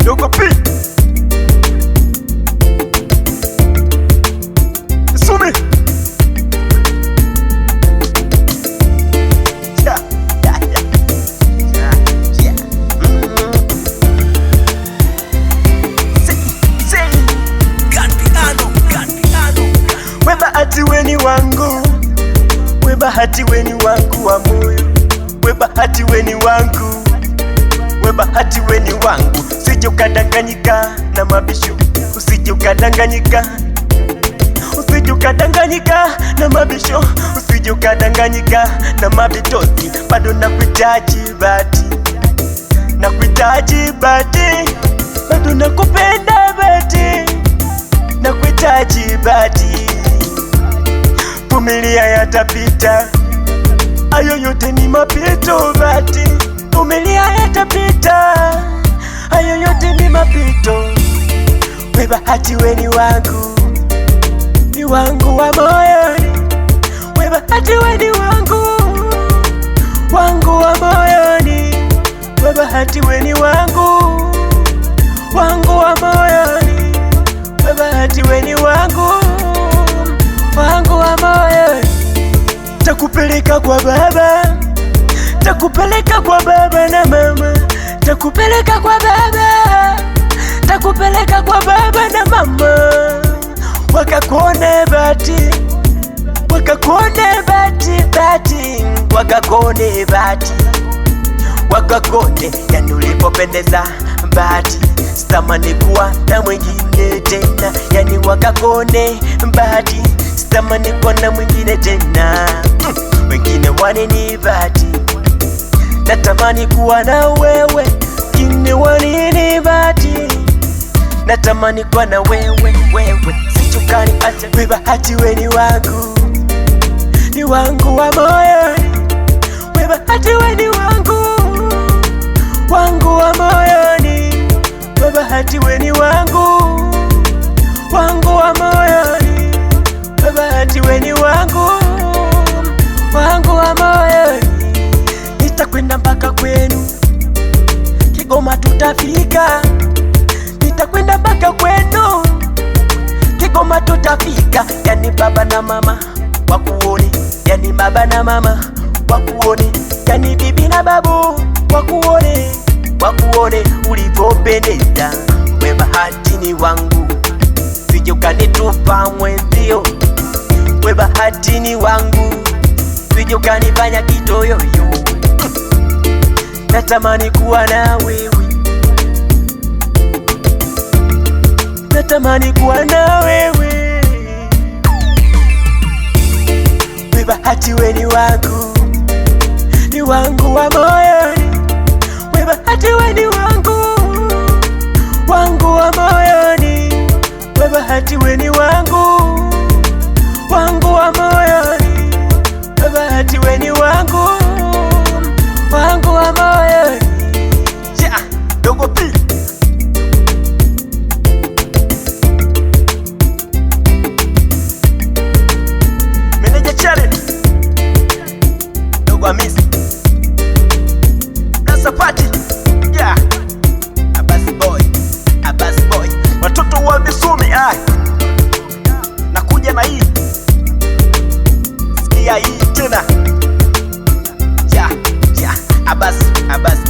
Dogo P Sumi Bahati weni wangu, we bahati weni wangu wa moyo, we bahati weni wangu, we bahati weni wangu. Usije ukadanganyika na mabisho, usije ukadanganyika, usije ukadanganyika na mabisho, usije ukadanganyika na mabitozi. Bado nakuhitaji bahati, nakuhitaji bahati, bado nakupenda bahati, nakuhitaji bahati. Vumilia yatapita, ayo yote ni mapito bahati. Vumilia yatapita, ayo yote ni mapito. We bahati weni wangu, ni wangu wa moyoni. We bahati weni wangu, wangu wa moyoni. We bahati weni wangu, wangu wa moyoni. We bahati weni wangu, wangu wa moyo. Takupeleka kwa baba, takupeleka kwa baba na mama, takupeleka kwa baba, takupeleka kwa baba na mama. Wakakuone bahati, wakakuone bahati, bahati, wakakuone bahati, wakakuone yani ulipopendeza bahati. Sitamani kuwa na mwingine tena, yani wakakuone bahati. Sitamani kuwa na mwingine tena, wengine wanini bahati. Natamani kuwa na wewe, wengine wanini bahati. Natamani kuwa na wewe, wewe sichukani acha. We bahati weni wangu, ni wangu wa moyoni. We bahati weni wangu, wangu wa moyoni. We bahati weni wangu, wangu wa moyoni. We bahati weni wangu, wangu wa moyoni. Nitakwenda mpaka kwenu Kigoma, tutafika. Nitakwenda mpaka kwenu Kigoma, tutafika. Yani baba na mama wakuone, yani baba na mama wakuone, yani bibi na babu wakuone, wakuone ulivopendeza. We bahati ni wangu, sije ukanitupa mwenzio. We bahati ni wangu, sije ukanifanya kitoyoyo. Natamani kuwa na wewe, natamani kuwa na wewe. We bahati weni wangu, ni wangu wa moyoni. We bahati weni wangu, wangu wa moyoni. We bahati weni wangu, wangu wa moyoni. We bahati weni wangu, wangu wa moyoni. Yeah, Dogo P Meneja Challenge, Dogo Hamisi Nasapati. Yeah, Abasi boy, Abasi boy. Watoto wa Misumi nakuja na hii, sikia hii tena. Yeah, yeah, Abasi, Abasi.